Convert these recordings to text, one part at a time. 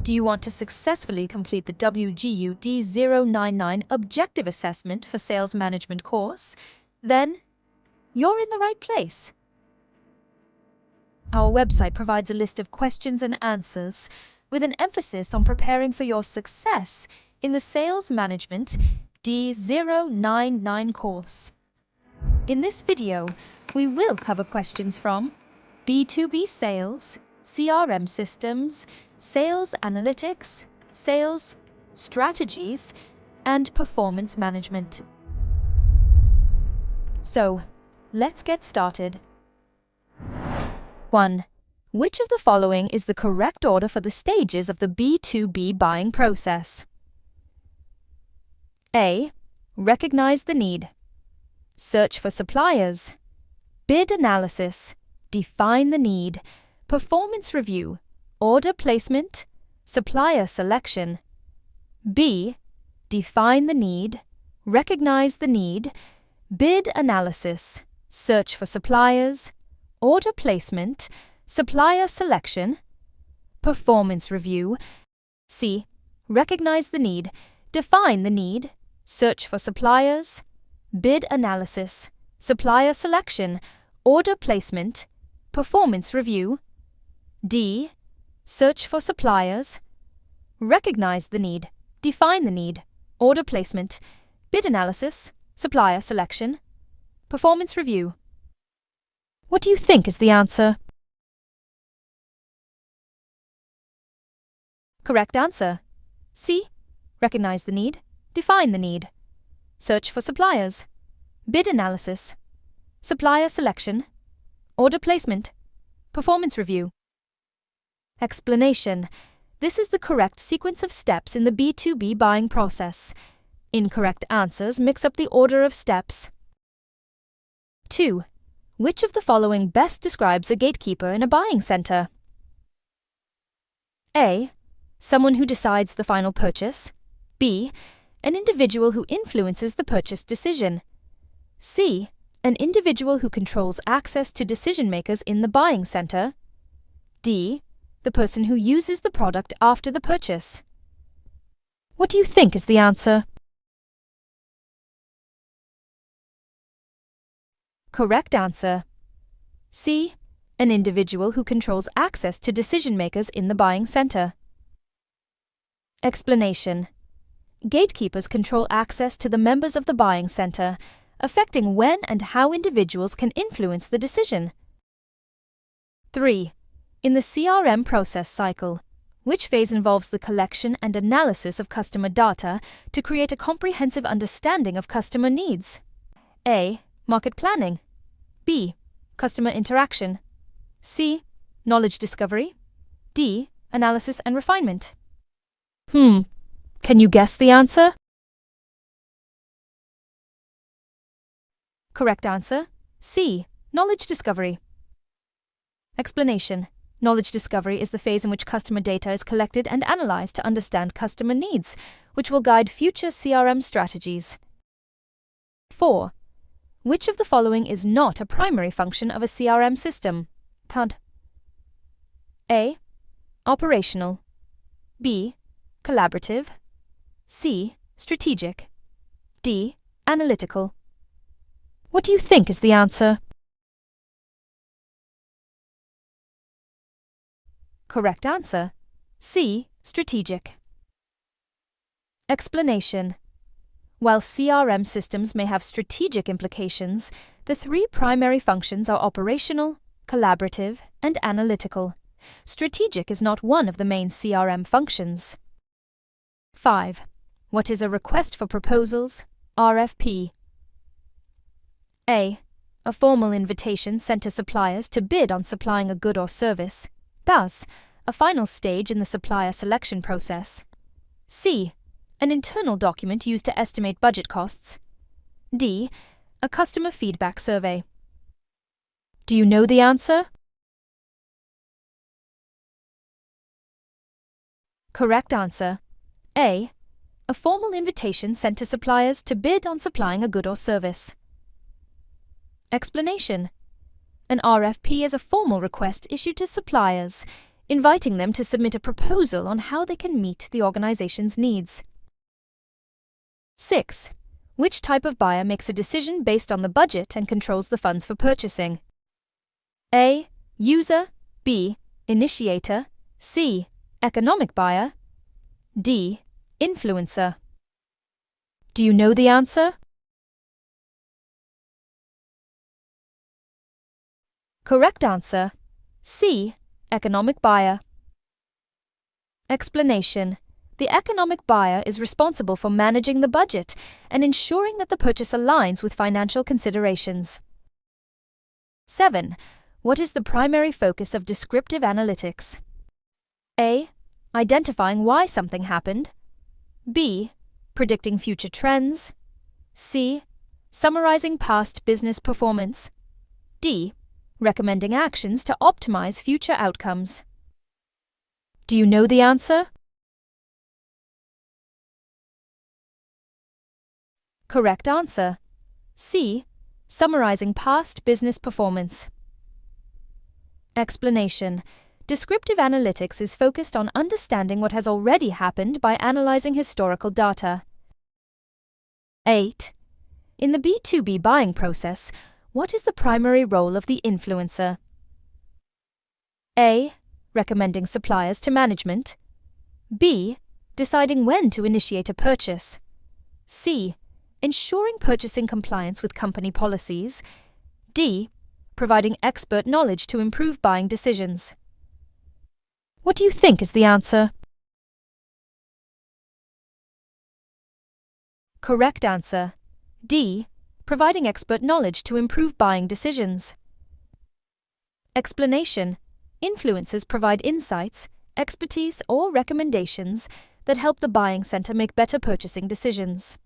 Do you want to successfully complete the WGU D099 Objective Assessment for Sales Management course? Then you're in the right place. Our website provides a list of questions and answers with an emphasis on preparing for your success in the Sales Management D099 course. In this video, we will cover questions from B2B sales, CRM systems, sales analytics, sales strategies, and performance management. So, let's get started. 1. Which of the following is the correct order for the stages of the B2B buying process? A. Recognize the need. Search for suppliers. Bid analysis. Define the need. Performance review. Order placement. Supplier selection. B. Define the need. Recognize the need. Bid analysis. Search for suppliers. Order placement. Supplier selection. Performance review. C. Recognize the need. Define the need. Search for suppliers. Bid analysis. Supplier selection. Order placement. Performance review. D. Search for suppliers. Recognize the need. Define the need. Order placement. Bid analysis. Supplier selection. Performance review. What do you think is the answer? Correct answer. C. Recognize the need. Define the need. Search for suppliers. Bid analysis. Supplier selection. Order placement. Performance review. Explanation. This is the correct sequence of steps in the B2B buying process. Incorrect answers mix up the order of steps. 2. Which of the following best describes a gatekeeper in a buying center? A. Someone who decides the final purchase. B. An individual who influences the purchase decision. C. An individual who controls access to decision-makers in the buying center. D. The person who uses the product after the purchase. What do you think is the answer? Correct answer. C. An individual who controls access to decision-makers in the buying center. Explanation. Gatekeepers control access to the members of the buying center, affecting when and how individuals can influence the decision. 3. In the CRM process cycle, which phase involves the collection and analysis of customer data to create a comprehensive understanding of customer needs? A. Market planning. B. Customer interaction. C. Knowledge discovery. D. Analysis and refinement. Can you guess the answer? Correct answer. C. Knowledge discovery. Explanation. Knowledge discovery is the phase in which customer data is collected and analyzed to understand customer needs, which will guide future CRM strategies. 4. Which of the following is not a primary function of a CRM system? Count. A. Operational. B. Collaborative. C. Strategic. D. Analytical. What do you think is the answer? Correct answer. C. Strategic. Explanation. While CRM systems may have strategic implications, the three primary functions are operational, collaborative, and analytical. Strategic is not one of the main CRM functions. 5. What is a request for proposals, RFP? A. A formal invitation sent to suppliers to bid on supplying a good or service, thus, a final stage in the supplier selection process. C. An internal document used to estimate budget costs. D. A customer feedback survey. Do you know the answer? Correct answer. A. A formal invitation sent to suppliers to bid on supplying a good or service. Explanation. An RFP is a formal request issued to suppliers. inviting them to submit a proposal on how they can meet the organization's needs. 6. Which type of buyer makes a decision based on the budget and controls the funds for purchasing? A. User. B. Initiator. C. Economic buyer. D. Influencer. Do you know the answer? Correct answer. C. Economic buyer. Explanation. The economic buyer is responsible for managing the budget and ensuring that the purchase aligns with financial considerations. 7. What is the primary focus of descriptive analytics? A. Identifying why something happened. B. Predicting future trends. C. Summarizing past business performance. D. Recommending actions to optimize future outcomes. Do you know the answer? Correct answer. C. Summarizing past business performance. Explanation. Descriptive analytics is focused on understanding what has already happened by analyzing historical data. 8. In the B2B buying process, what is the primary role of the influencer? A. Recommending suppliers to management. B. Deciding when to initiate a purchase. C. Ensuring purchasing compliance with company policies. D. Providing expert knowledge to improve buying decisions. What do you think is the answer? Correct answer. D. Providing expert knowledge to improve buying decisions. Explanation. Influencers provide insights, expertise, or recommendations that help the buying center make better purchasing decisions.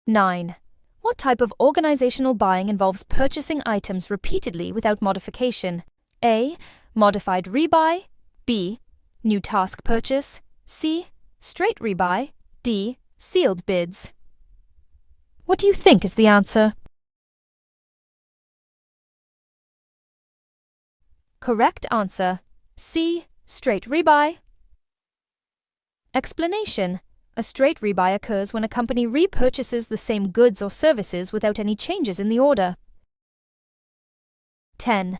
9. What type of organizational buying involves purchasing items repeatedly without modification? A. Modified rebuy. B. New task purchase. C. Straight rebuy. D. Sealed bids. What do you think is the answer? Correct answer. C. Straight rebuy. Explanation. A straight rebuy occurs when a company repurchases the same goods or services without any changes in the order. 10.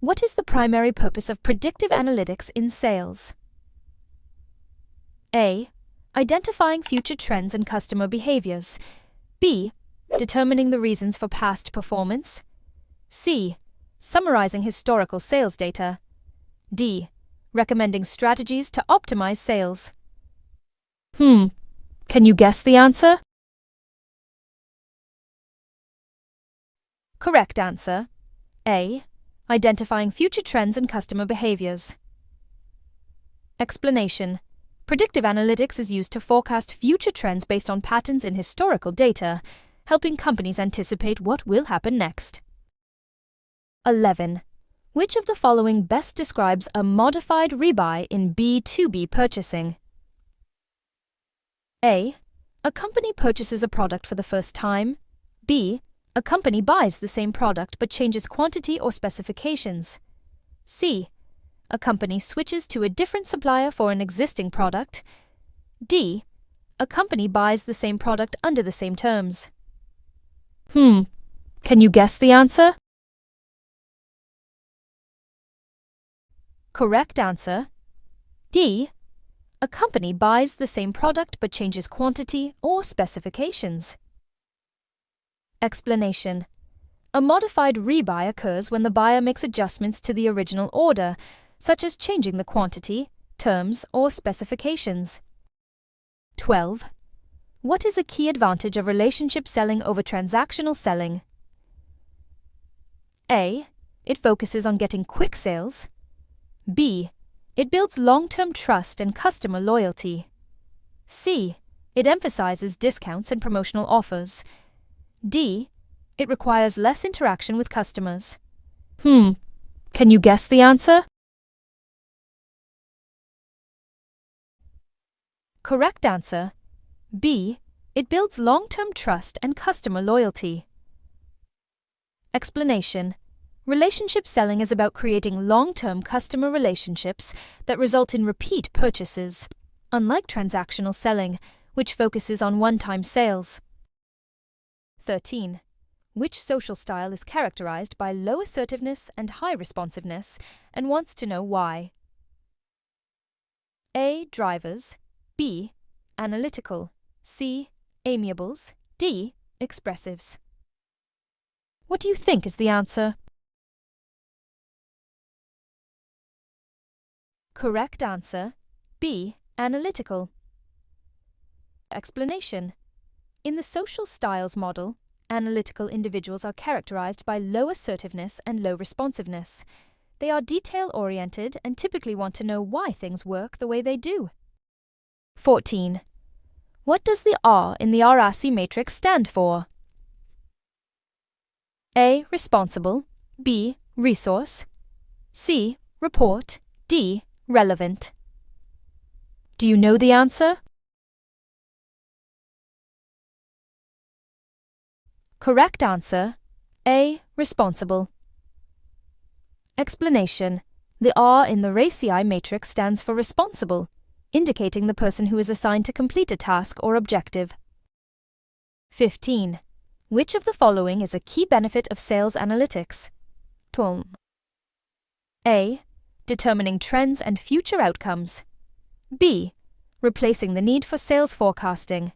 What is the primary purpose of predictive analytics in sales? A. Identifying future trends and customer behaviors. B. Determining the reasons for past performance. C. Summarizing historical sales data. D. Recommending strategies to optimize sales. Can you guess the answer? Correct answer. A. Identifying future trends and customer behaviors. Explanation. Predictive analytics is used to forecast future trends based on patterns in historical data, helping companies anticipate what will happen next. 11. Which of the following best describes a modified rebuy in B2B purchasing? A. A company purchases a product for the first time. B. A company buys the same product but changes quantity or specifications. C. A company switches to a different supplier for an existing product. D. A company buys the same product under the same terms. Can you guess the answer? Correct answer. D. A company buys the same product but changes quantity or specifications. Explanation. A modified rebuy occurs when the buyer makes adjustments to the original order, such as changing the quantity, terms, or specifications. 12. What is a key advantage of relationship selling over transactional selling? A. It focuses on getting quick sales. B. It builds long-term trust and customer loyalty. C. It emphasizes discounts and promotional offers. D. It requires less interaction with customers. Can you guess the answer? Correct answer. B. It builds long-term trust and customer loyalty. Explanation. Relationship selling is about creating long-term customer relationships that result in repeat purchases, unlike transactional selling, which focuses on one-time sales. 13. Which social style is characterized by low assertiveness and high responsiveness, and wants to know why? A. Drivers. B. Analytical. C. Amiables. D. Expressives. What do you think is the answer? Correct answer, B. Analytical. Explanation. In the social styles model, analytical individuals are characterized by low assertiveness and low responsiveness. They are detail-oriented and typically want to know why things work the way they do. 14. What does the R in the 𝗬𝗂𝗃 matrix stand for? A. Responsible. B. Resource. C. Report. D. Relevant. Do you know the answer? Correct answer, A. Responsible. Explanation. The R in the 𝗬𝗂𝗃 matrix stands for responsible, indicating the person who is assigned to complete a task or objective. 15. Which of the following is a key benefit of sales analytics? A. Determining trends and future outcomes. B. Replacing the need for sales forecasting.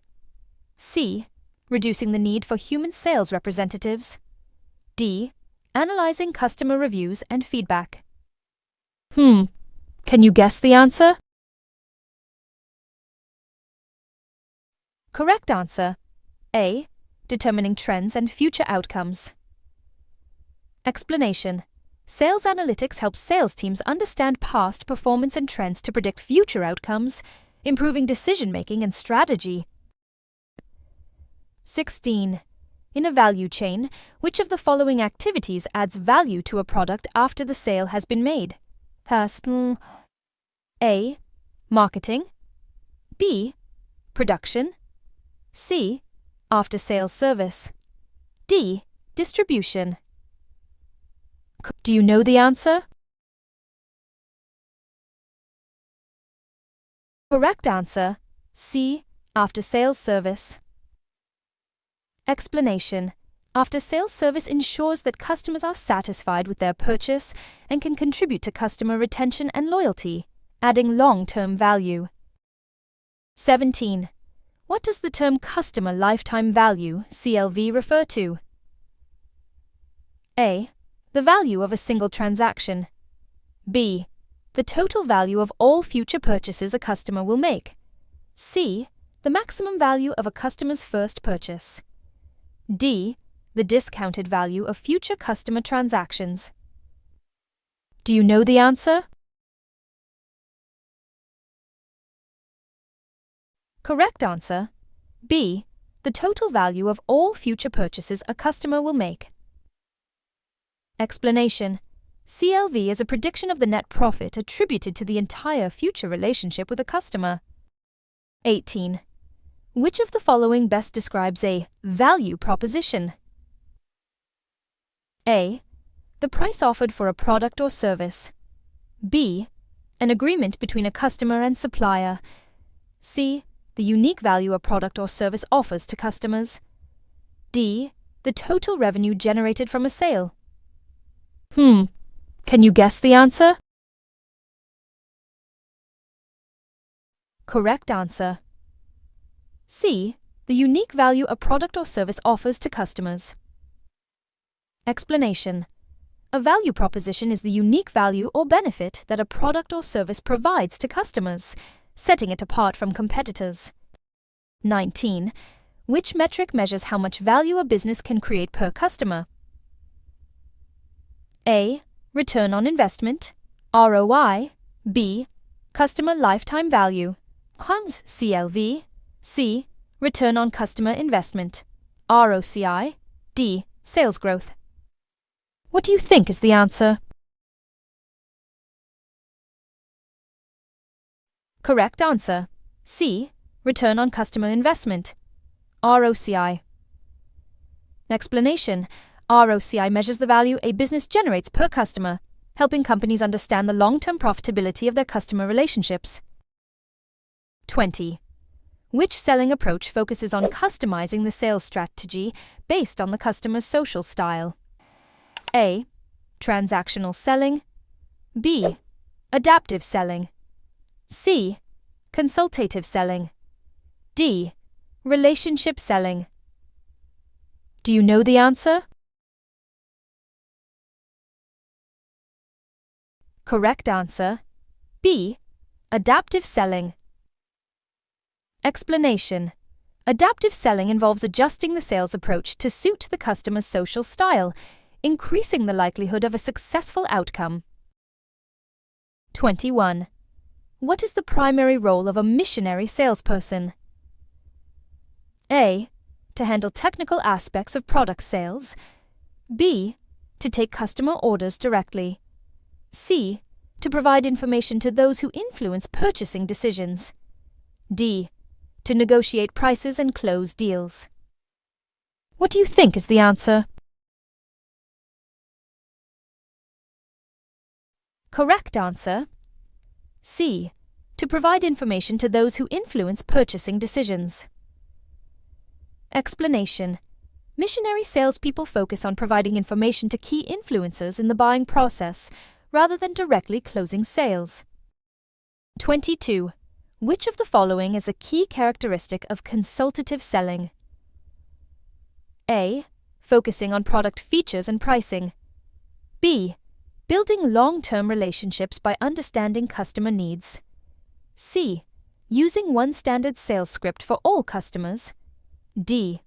C. Reducing the need for human sales representatives. D. Analyzing customer reviews and feedback. Can you guess the answer? Correct answer, A. Determining trends and future outcomes. Explanation. Sales analytics helps sales teams understand past performance and trends to predict future outcomes, improving decision-making and strategy. 16. In a value chain, which of the following activities adds value to a product after the sale has been made? A. Marketing. B. Production. C. After-sales service. D. Distribution. Do you know the answer? Correct answer, C. After-sales service. Explanation. After-sales service ensures that customers are satisfied with their purchase and can contribute to customer retention and loyalty, adding long-term value. 17. What does the term customer lifetime value, CLV, refer to? A. The value of a single transaction. B. The total value of all future purchases a customer will make. C. The maximum value of a customer's first purchase. D. The discounted value of future customer transactions. Do you know the answer? Correct answer, B. The total value of all future purchases a customer will make. Explanation. CLV is a prediction of the net profit attributed to the entire future relationship with a customer. 18. Which of the following best describes a value proposition? A. The price offered for a product or service. B. An agreement between a customer and supplier. C. The unique value a product or service offers to customers. D. The total revenue generated from a sale. Can you guess the answer? Correct answer. C. The unique value a product or service offers to customers. Explanation. A value proposition is the unique value or benefit that a product or service provides to customers, setting it apart from competitors. 19. Which metric measures how much value a business can create per customer? A. Return on investment, ROI. B. Customer lifetime value, CLV. C. Return on customer investment, ROCI. D. Sales growth. What do you think is the answer? Correct answer, C. Return on customer investment, ROCI. Explanation. ROCI measures the value a business generates per customer, helping companies understand the long-term profitability of their customer relationships. 20. Which selling approach focuses on customizing the sales strategy based on the customer's social style? A. Transactional selling. B. Adaptive selling. C. Consultative selling. D. Relationship selling. Do you know the answer? Correct answer: B. Adaptive selling. Explanation: Adaptive selling involves adjusting the sales approach to suit the customer's social style, increasing the likelihood of a successful outcome. 21. What is the primary role of a missionary salesperson? A. To handle technical aspects of product sales. B. To take customer orders directly. C. To provide information to those who influence purchasing decisions. D. To negotiate prices and close deals. What do you think is the answer? Correct answer: C. To provide information to those who influence purchasing decisions. Explanation: Missionary salespeople focus on providing information to key influencers in the buying process, rather than directly closing sales. 22. Which of the following is a key characteristic of consultative selling? A. Focusing on product features and pricing. B. Building long-term relationships by understanding customer needs. C. Using one standard sales script for all customers. D.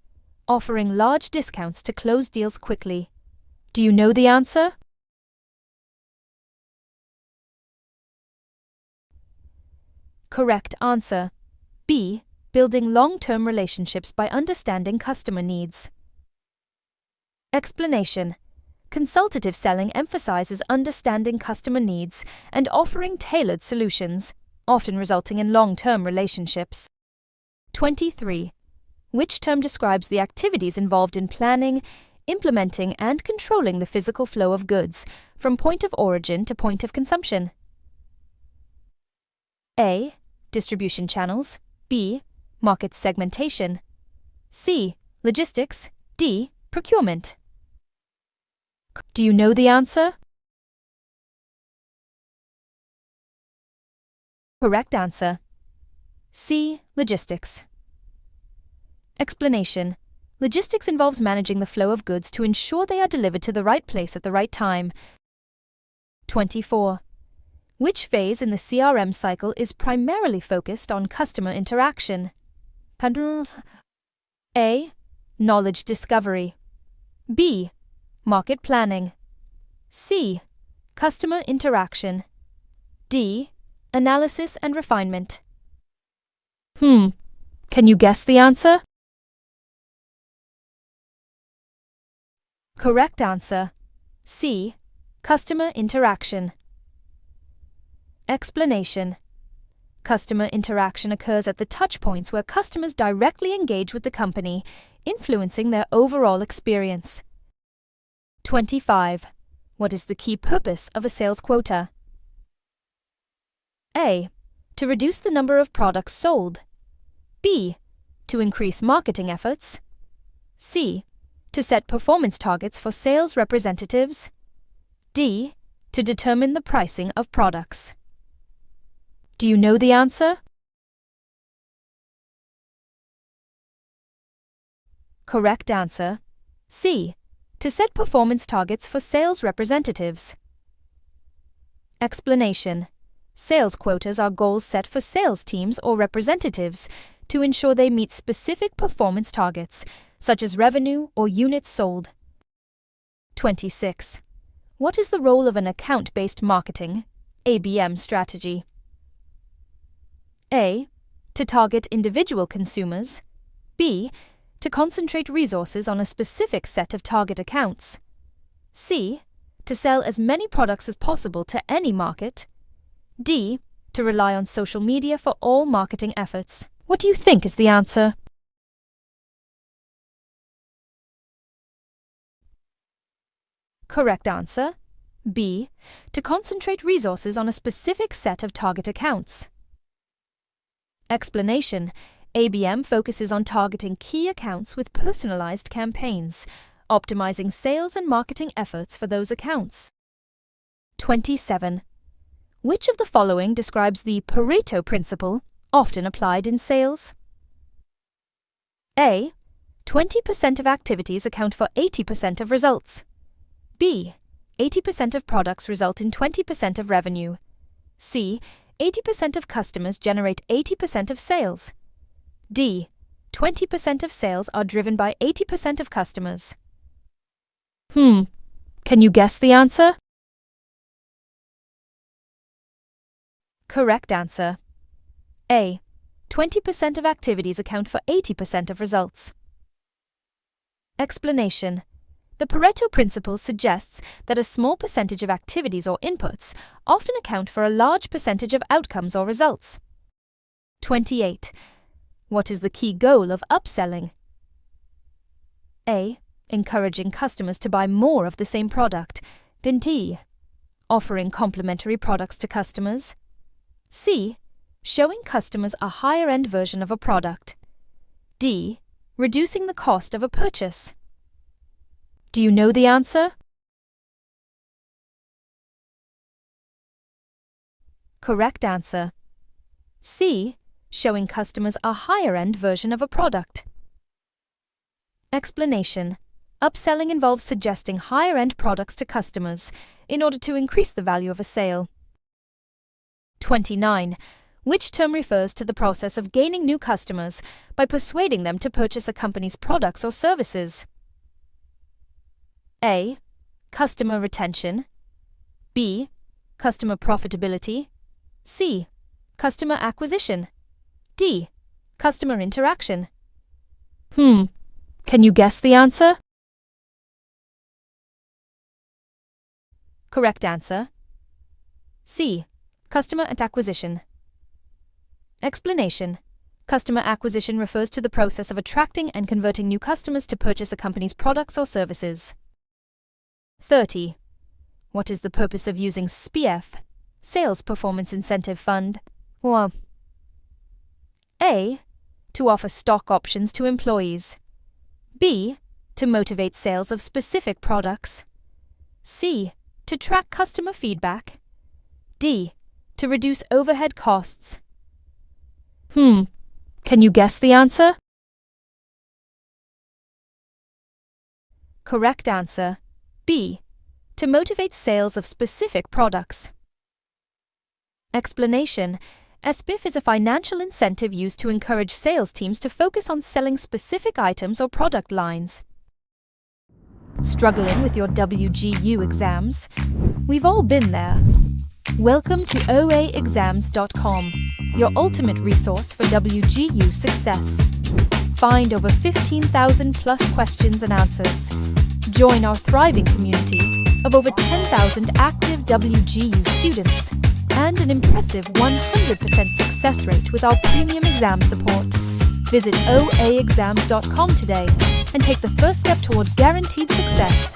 Offering large discounts to close deals quickly. Do you know the answer? Correct answer: B. Building long-term relationships by understanding customer needs. Explanation: Consultative selling emphasizes understanding customer needs and offering tailored solutions, often resulting in long-term relationships. 23. Which term describes the activities involved in planning, implementing, and controlling the physical flow of goods from point of origin to point of consumption? A. Distribution channels. B. Market segmentation. C. Logistics. D. Procurement. Do you know the answer? Correct answer: C. Logistics. Explanation: Logistics involves managing the flow of goods to ensure they are delivered to the right place at the right time. 24. Which phase in the CRM cycle is primarily focused on customer interaction? A. Knowledge discovery. B. Market planning. C. Customer interaction. D. Analysis and refinement. Can you guess the answer? Correct answer: C. Customer interaction. Explanation: Customer interaction occurs at the touchpoints where customers directly engage with the company, influencing their overall experience. 25. What is the key purpose of a sales quota? A. To reduce the number of products sold. B. To increase marketing efforts. C. To set performance targets for sales representatives. D. To determine the pricing of products. Do you know the answer? Correct answer: C. To set performance targets for sales representatives. Explanation: Sales quotas are goals set for sales teams or representatives to ensure they meet specific performance targets, such as revenue or units sold. 26. What is the role of an account-based marketing (ABM) strategy? A. To target individual consumers. B. To concentrate resources on a specific set of target accounts. C. To sell as many products as possible to any market. D. To rely on social media for all marketing efforts. What do you think is the answer? Correct answer. B. To concentrate resources on a specific set of target accounts. Explanation. ABM focuses on targeting key accounts with personalized campaigns, optimizing sales and marketing efforts for those accounts. 27. Which of the following describes the Pareto principle, often applied in sales? A. 20% of activities account for 80% of results. B. 80% of products result in 20% of revenue. C. 80% of customers generate 80% of sales. D. 20% of sales are driven by 80% of customers. Can you guess the answer? Correct answer. A. 20% of activities account for 80% of results. Explanation. The Pareto principle suggests that a small percentage of activities or inputs often account for a large percentage of outcomes or results. 28. What is the key goal of upselling? A. Encouraging customers to buy more of the same product. D. Offering complementary products to customers. C. Showing customers a higher-end version of a product. D. Reducing the cost of a purchase. Do you know the answer? Correct answer. C. Showing customers a higher-end version of a product. Explanation. Upselling involves suggesting higher-end products to customers in order to increase the value of a sale. 29. Which term refers to the process of gaining new customers by persuading them to purchase a company's products or services? A. Customer retention. B. Customer profitability. C. Customer acquisition. D. Customer interaction. Can you guess the answer? Correct answer. C. Customer and acquisition. Explanation. Customer acquisition refers to the process of attracting and converting new customers to purchase a company's products or services. 30. What is the purpose of using SPIEF, Sales Performance Incentive Fund, or A. To offer stock options to employees. B. To motivate sales of specific products. C. To track customer feedback. D. To reduce overhead costs. Can you guess the answer? Correct answer. B. To motivate sales of specific products. Explanation. SPIF is a financial incentive used to encourage sales teams to focus on selling specific items or product lines. Struggling with your WGU exams? We've all been there. Welcome to OAExams.com, your ultimate resource for WGU success. Find over 15,000 plus questions and answers. Join our thriving community of over 10,000 active WGU students and an impressive 100% success rate with our premium exam support. Visit OAExams.com today and take the first step toward guaranteed success.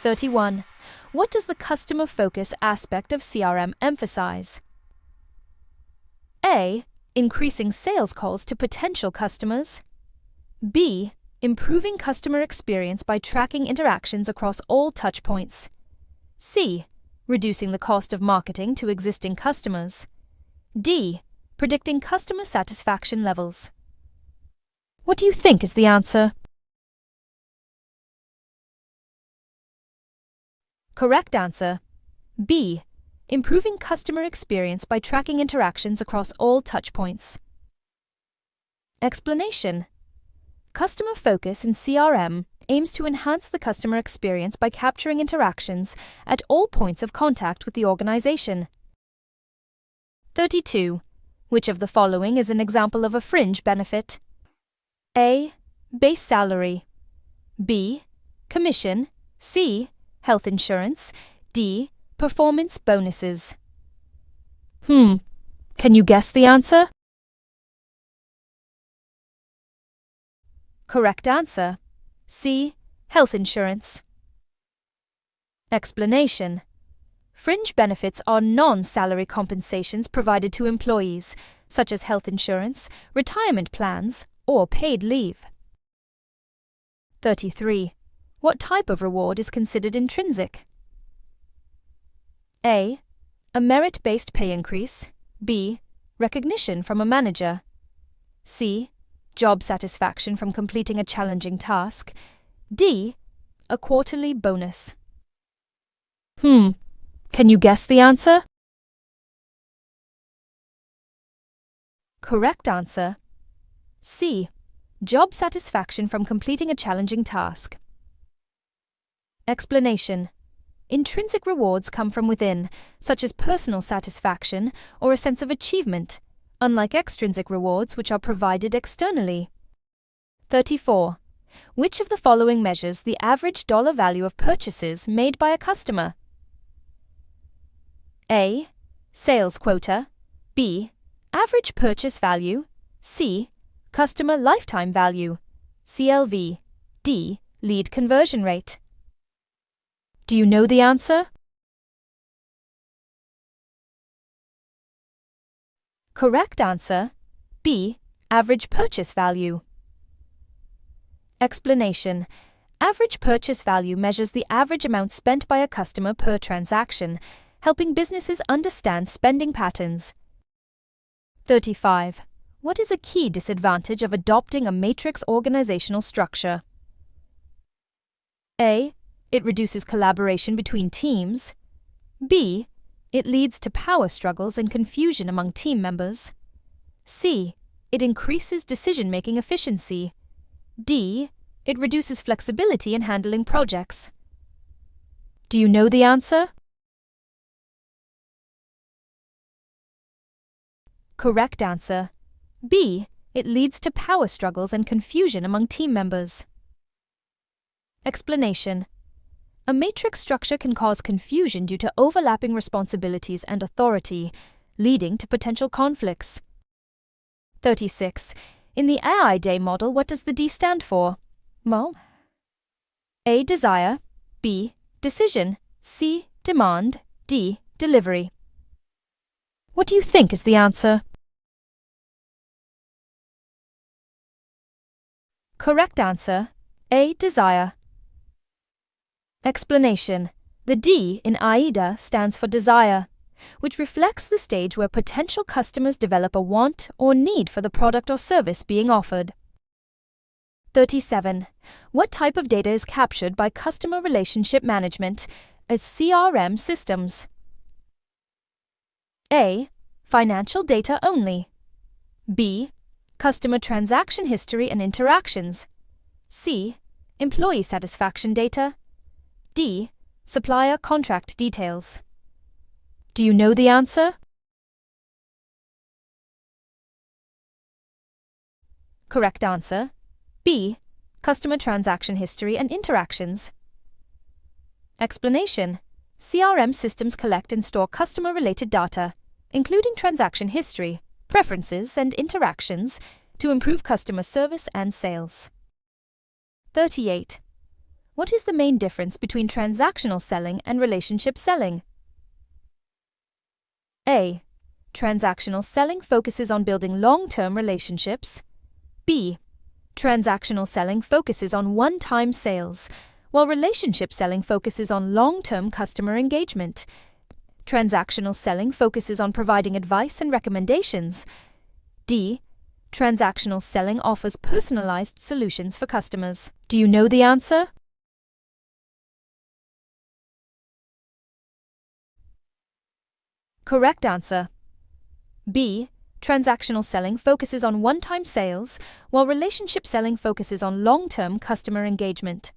31. What does the customer focus aspect of CRM emphasize? A. Increasing sales calls to potential customers. B. Improving customer experience by tracking interactions across all touchpoints. C. Reducing the cost of marketing to existing customers. D. Predicting customer satisfaction levels. What do you think is the answer? Correct answer. B. Improving customer experience by tracking interactions across all touchpoints. Explanation. Customer focus in CRM aims to enhance the customer experience by capturing interactions at all points of contact with the organization. 32. Which of the following is an example of a fringe benefit? A. Base salary. B. Commission. C. Health insurance. D. Performance bonuses. Can you guess the answer? Correct answer. C. Health insurance. Explanation. Fringe benefits are non-salary compensations provided to employees, such as health insurance, retirement plans, or paid leave. 33. What type of reward is considered intrinsic? A. A merit-based pay increase. B. Recognition from a manager. C. Job satisfaction from completing a challenging task. D. A quarterly bonus. Can you guess the answer? Correct answer. C. Job satisfaction from completing a challenging task. Explanation. Intrinsic rewards come from within, such as personal satisfaction or a sense of achievement, unlike extrinsic rewards which are provided externally. 34. Which of the following measures the average dollar value of purchases made by a customer? A. Sales quota. B. Average purchase value. C. Customer lifetime value. CLV. D. Lead conversion rate. Do you know the answer? Correct answer. B. Average purchase value. Explanation. Average purchase value measures the average amount spent by a customer per transaction, helping businesses understand spending patterns. 35. What is a key disadvantage of adopting a matrix organizational structure? A. It reduces collaboration between teams. B. It leads to power struggles and confusion among team members. C. It increases decision-making efficiency. D. It reduces flexibility in handling projects. Do you know the answer? Correct answer. B. It leads to power struggles and confusion among team members. Explanation. A matrix structure can cause confusion due to overlapping responsibilities and authority, leading to potential conflicts. 36. In the AI-Day model, what does the D stand for? A. Desire. B. Decision. C. Demand. D. Delivery. What do you think is the answer? Correct answer. A. Desire. Explanation. The D in AIDA stands for desire, which reflects the stage where potential customers develop a want or need for the product or service being offered. 37. What type of data is captured by customer relationship management as CRM systems? A. Financial data only. B. Customer transaction history and interactions. C. Employee satisfaction data. D. Supplier contract details. Do you know the answer? Correct answer. B. Customer transaction history and interactions. Explanation. CRM systems collect and store customer-related data, including transaction history, preferences, and interactions, to improve customer service and sales. 38. What is the main difference between transactional selling and relationship selling? A. Transactional selling focuses on building long-term relationships. B. Transactional selling focuses on one-time sales, while relationship selling focuses on long-term customer engagement. Transactional selling focuses on providing advice and recommendations. D. Transactional selling offers personalized solutions for customers. Do you know the answer? Correct answer. B. Transactional selling focuses on one-time sales, while relationship selling focuses on long-term customer engagement.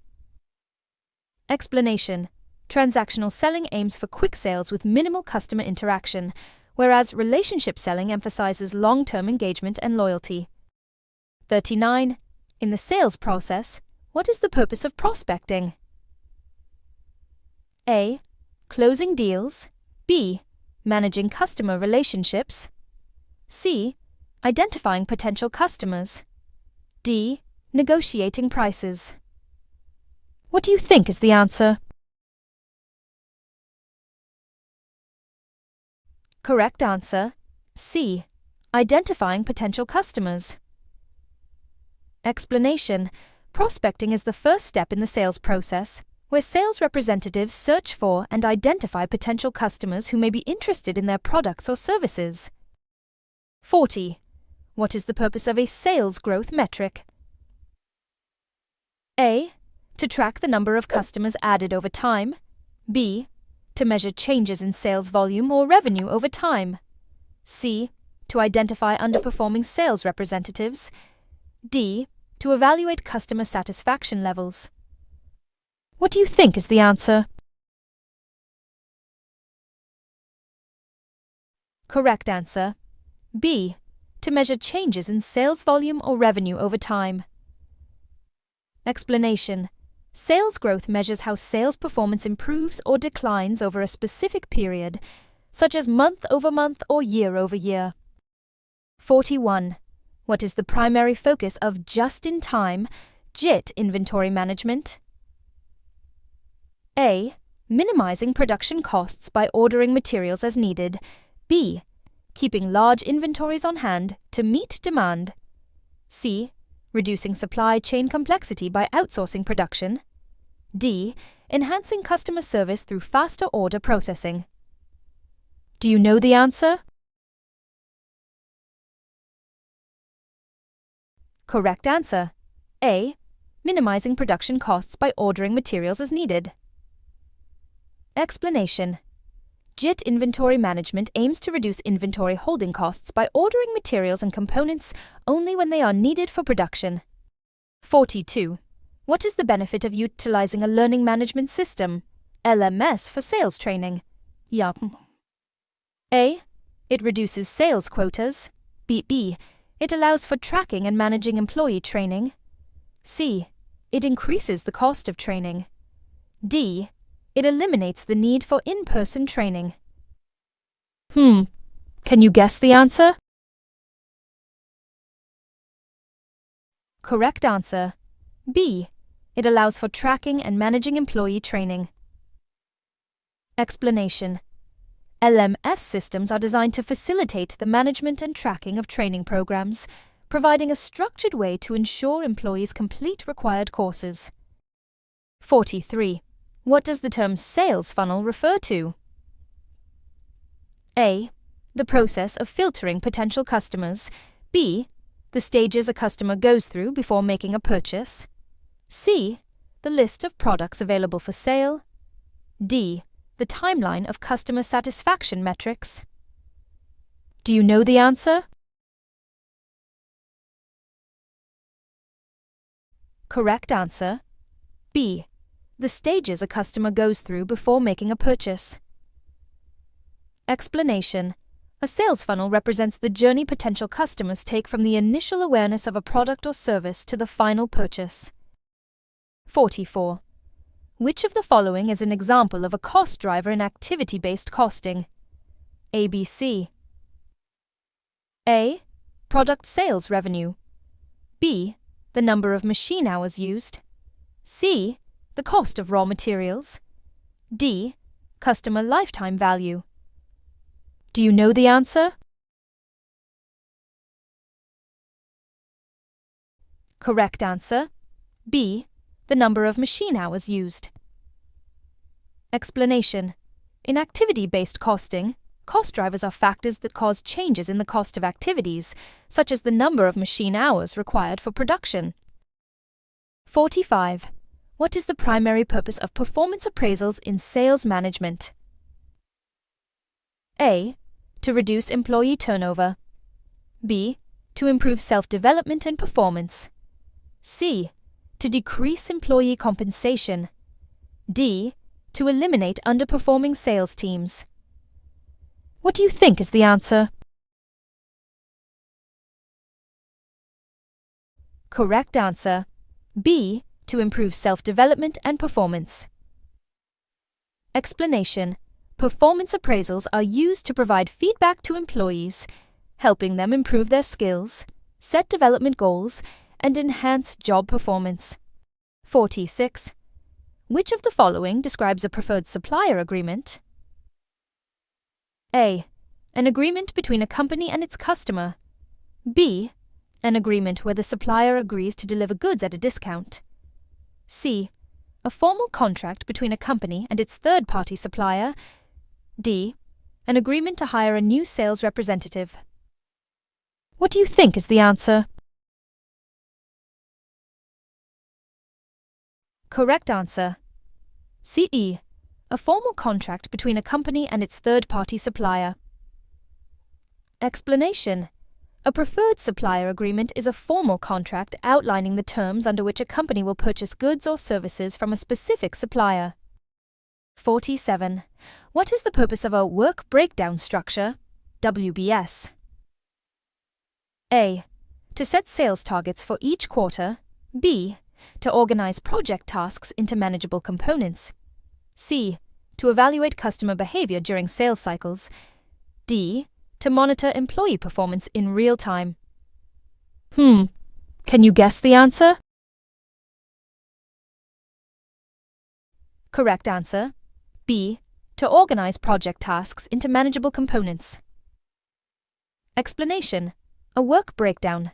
Explanation. Transactional selling aims for quick sales with minimal customer interaction, whereas relationship selling emphasizes long-term engagement and loyalty. 39. In the sales process, what is the purpose of prospecting? A. Closing deals. B. Managing customer relationships. C. Identifying potential customers. D. Negotiating prices. What do you think is the answer? Correct answer. C. Identifying potential customers. Explanation. Prospecting is the first step in the sales process, where sales representatives search for and identify potential customers who may be interested in their products or services. 40. What is the purpose of a sales growth metric? A. To track the number of customers added over time. B. To measure changes in sales volume or revenue over time. C. To identify underperforming sales representatives. D. To evaluate customer satisfaction levels. What do you think is the answer? Correct answer. B. To measure changes in sales volume or revenue over time. Explanation. Sales growth measures how sales performance improves or declines over a specific period, such as month over month or year over year. 41. What is the primary focus of just-in-time JIT inventory management? A. Minimizing production costs by ordering materials as needed. B. Keeping large inventories on hand to meet demand. C. Reducing supply chain complexity by outsourcing production. D. Enhancing customer service through faster order processing. Do you know the answer? Correct answer. A. Minimizing production costs by ordering materials as needed. Explanation. JIT inventory management aims to reduce inventory holding costs by ordering materials and components only when they are needed for production. 42. What is the benefit of utilizing a learning management system, LMS, for sales training? A. It reduces sales quotas. B. It allows for tracking and managing employee training. C. It increases the cost of training. D. It eliminates the need for in-person training. Can you guess the answer? Correct answer. B. It allows for tracking and managing employee training. Explanation. LMS systems are designed to facilitate the management and tracking of training programs, providing a structured way to ensure employees complete required courses. 43. What does the term sales funnel refer to? A. The process of filtering potential customers. B. The stages a customer goes through before making a purchase. C. The list of products available for sale. D. The timeline of customer satisfaction metrics. Do you know the answer? Correct answer. B. The stages a customer goes through before making a purchase. Explanation. A sales funnel represents the journey potential customers take from the initial awareness of a product or service to the final purchase. 44. Which of the following is an example of a cost driver in activity-based costing? ABC. A. Product sales revenue. B. The number of machine hours used. C. The cost of raw materials. D. Customer lifetime value. Do you know the answer? Correct answer. B. The number of machine hours used. Explanation. In activity-based costing, cost drivers are factors that cause changes in the cost of activities, such as the number of machine hours required for production. 45. What is the primary purpose of performance appraisals in sales management? A. To reduce employee turnover. B. To improve self-development and performance. C. To decrease employee compensation. D. To eliminate underperforming sales teams. What do you think is the answer? Correct answer. B. To improve self-development and performance. Explanation. Performance appraisals are used to provide feedback to employees, helping them improve their skills, set development goals, and enhance job performance. 46. Which of the following describes a preferred supplier agreement? A. An agreement between a company and its customer. B. An agreement where the supplier agrees to deliver goods at a discount. C. A formal contract between a company and its third-party supplier. D. An agreement to hire a new sales representative. What do you think is the answer? Correct answer. C. A formal contract between a company and its third-party supplier. Explanation. A preferred supplier agreement is a formal contract outlining the terms under which a company will purchase goods or services from a specific supplier. 47. What is the purpose of a work breakdown structure, WBS? A. To set sales targets for each quarter. B. To organize project tasks into manageable components. C. To evaluate customer behavior during sales cycles. D. To monitor employee performance in real time. Can you guess the answer? Correct answer. B. To organize project tasks into manageable components. Explanation. A work breakdown.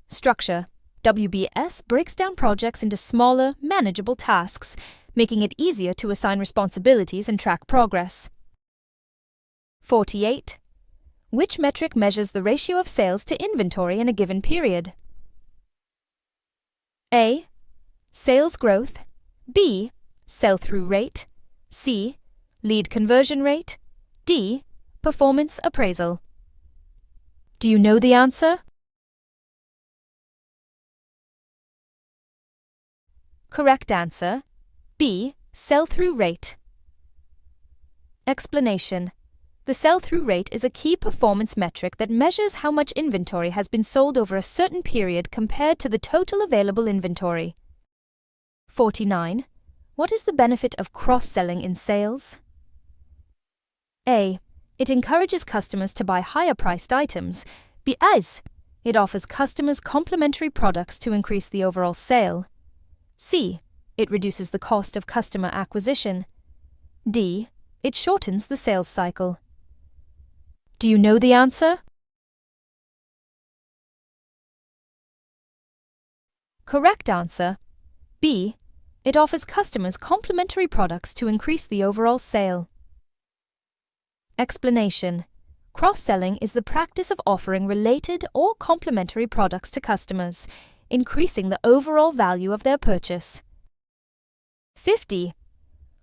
Structure. WBS breaks down projects into smaller, manageable tasks, making it easier to assign responsibilities and track progress. 48. Which metric measures the ratio of sales to inventory in a given period? A. Sales growth. B. Sell-through rate. C. Lead conversion rate. D. Performance appraisal. Do you know the answer? Correct answer. B. Sell-through rate. Explanation. The sell-through rate is a key performance metric that measures how much inventory has been sold over a certain period compared to the total available inventory. 49. What is the benefit of cross-selling in sales? A. It encourages customers to buy higher-priced items because it offers customers complementary products to increase the overall sale. C. It reduces the cost of customer acquisition. D. It shortens the sales cycle. Do you know the answer? Correct answer. B. It offers customers complementary products to increase the overall sale. Explanation. Cross-selling is the practice of offering related or complementary products to customers, increasing the overall value of their purchase. 50.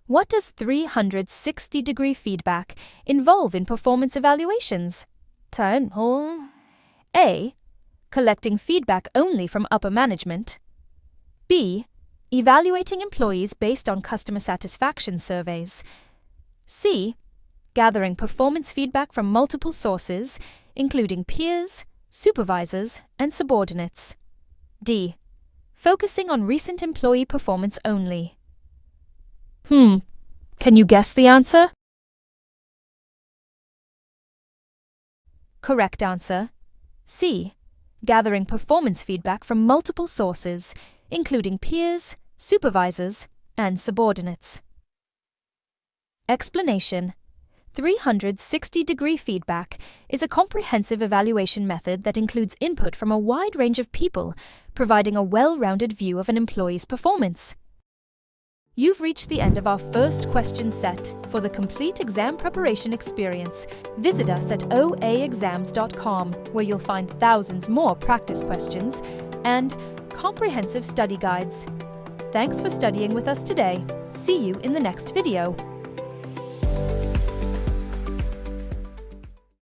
What does 360-degree feedback involve in performance evaluations? A. Collecting feedback only from upper management. B. Evaluating employees based on customer satisfaction surveys. C. Gathering performance feedback from multiple sources, including peers, supervisors, and subordinates. D. Focusing on recent employee performance only. Can you guess the answer? Correct answer. C. Gathering performance feedback from multiple sources, including peers, supervisors, and subordinates. Explanation. 360-degree feedback is a comprehensive evaluation method that includes input from a wide range of people, providing a well-rounded view of an employee's performance. You've reached the end of our first question set. For the complete exam preparation experience, visit us at OAExams.com, where you'll find thousands more practice questions and comprehensive study guides. Thanks for studying with us today. See you in the next video.